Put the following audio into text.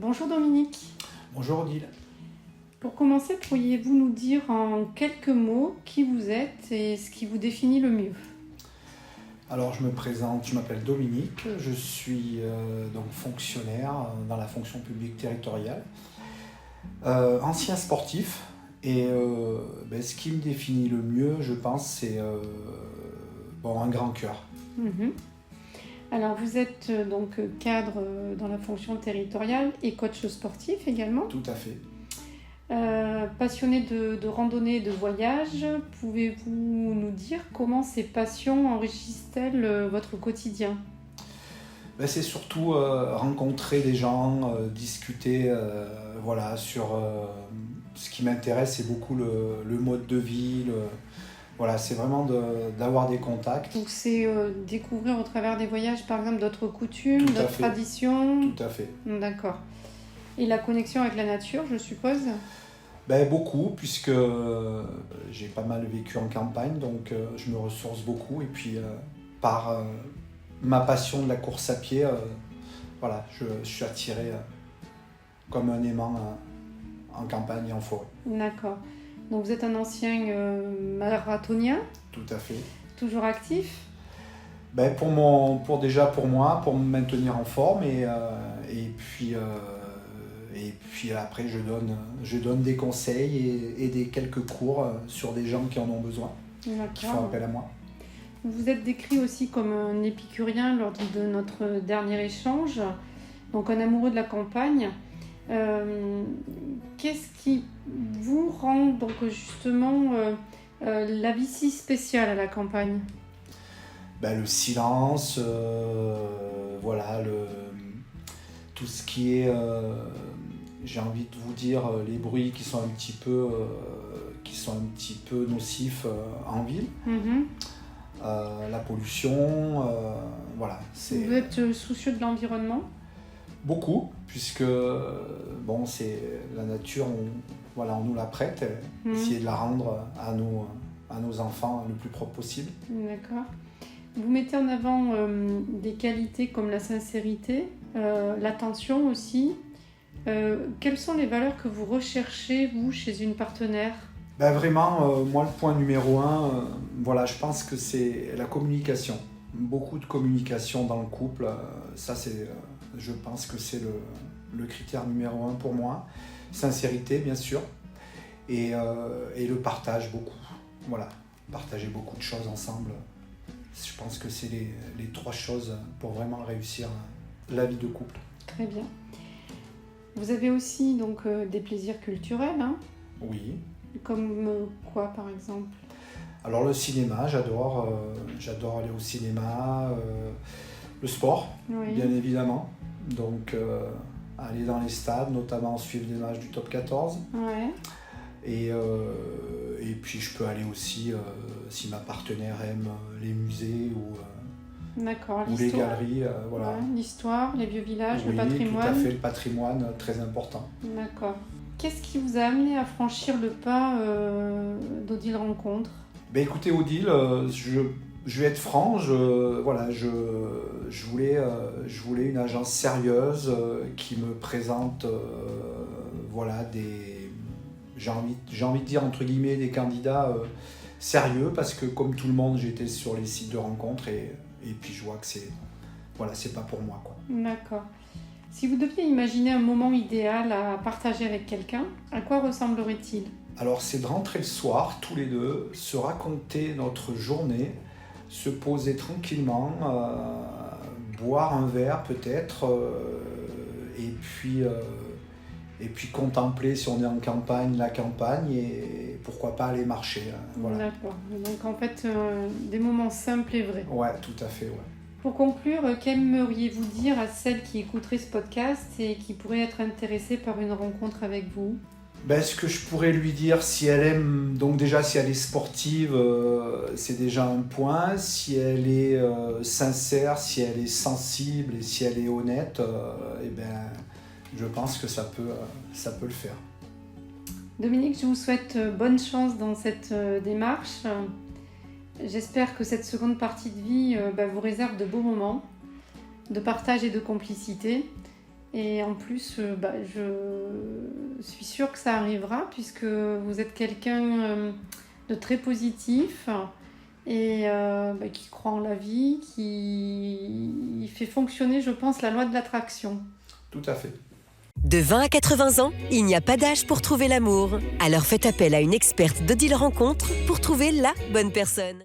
Bonjour Dominique. Bonjour Odile. Pour commencer, pourriez-vous nous dire en quelques mots qui vous êtes et ce qui vous définit le mieux? Alors je me présente, je m'appelle Dominique, je suis donc fonctionnaire dans la fonction publique territoriale, ancien sportif et ce qui me définit le mieux, je pense, c'est un grand cœur. Mhm. Alors vous êtes donc cadre dans la fonction territoriale et coach sportif également. Tout à fait. Passionné de randonnée et de voyage, pouvez-vous nous dire comment ces passions enrichissent-elles votre quotidien? C'est surtout rencontrer des gens, discuter sur ce qui m'intéresse, c'est beaucoup le mode de vie. C'est vraiment d'avoir des contacts. Donc c'est découvrir au travers des voyages par exemple d'autres coutumes, Tout à d'autres fait. traditions. Tout à fait. D'accord. Et la connexion avec la nature, je suppose? Beaucoup, puisque j'ai pas mal vécu en campagne, donc je me ressource beaucoup. Et puis par ma passion de la course à pied, je suis attiré comme un aimant en campagne et en forêt. D'accord. Donc vous êtes un ancien marathonien, Tout à fait. toujours actif? Pour moi, pour me maintenir en forme et puis après je donne des conseils et quelques cours sur des gens qui en ont besoin, qui font D'accord. appel à moi. Vous êtes décrit aussi comme un épicurien lors de notre dernier échange, donc un amoureux de la campagne. Qu'est-ce qui vous rend donc justement la vie si spéciale à la campagne? Le silence, tout ce qui est, j'ai envie de vous dire, les bruits qui sont un petit peu nocifs en ville. Mhm. La pollution, Vous êtes soucieux de l'environnement? beaucoup, puisque c'est la nature, on nous la prête, essayer de la rendre à nos enfants le plus propre possible. D'accord. Vous mettez en avant des qualités comme la sincérité, l'attention aussi. Quelles sont les valeurs que vous recherchez, vous, chez une partenaire? Vraiment, moi, le point numéro un, je pense que c'est la communication. Beaucoup de communication dans le couple, je pense que c'est le critère numéro un pour moi. Sincérité, bien sûr, et le partage, beaucoup. Partager beaucoup de choses ensemble. Je pense que c'est les trois choses pour vraiment réussir la vie de couple. Très bien. Vous avez aussi donc des plaisirs culturels, hein? Oui. Comme quoi, par exemple? Alors le cinéma, j'adore aller au cinéma, le sport, Oui. bien évidemment. Donc aller dans les stades, notamment suivre des matchs du top 14. Ouais. Et puis je peux aller aussi, si ma partenaire aime, les musées D'accord. ou les galeries. Ouais, l'histoire, les vieux villages, le patrimoine. Oui, tout à fait, le patrimoine, très important. D'accord. Qu'est-ce qui vous a amené à franchir le pas d'Odile Rencontre? Écoutez Odile, je vais être franc, je voulais une agence sérieuse qui me présente j'ai envie de dire entre guillemets des candidats sérieux, parce que comme tout le monde, j'étais sur les sites de rencontres et puis je vois que c'est pas pour moi, quoi. D'accord. Si vous deviez imaginer un moment idéal à partager avec quelqu'un, à quoi ressemblerait-il? Alors c'est de rentrer le soir, tous les deux, se raconter notre journée, se poser tranquillement, boire un verre peut-être, et puis contempler, si on est en campagne, la campagne, et pourquoi pas aller marcher. D'accord. Donc en fait, des moments simples et vrais. Ouais, tout à fait, ouais. Pour conclure, qu'aimeriez-vous dire à celles qui écouteraient ce podcast et qui pourraient être intéressées par une rencontre avec vous? Ce que je pourrais lui dire, si elle aime, donc déjà si elle est sportive, c'est déjà un point. Si elle est sincère, si elle est sensible et si elle est honnête, je pense que ça peut le faire. Dominique, je vous souhaite bonne chance dans cette démarche. J'espère que cette seconde partie de vie vous réserve de beaux moments, de partage et de complicité. Et en plus, je suis sûre que ça arrivera puisque vous êtes quelqu'un de très positif et qui croit en la vie, qui fait fonctionner, je pense, la loi de l'attraction. Tout à fait. De 20 à 80 ans, il n'y a pas d'âge pour trouver l'amour. Alors faites appel à une experte d'Odile Rencontre pour trouver la bonne personne.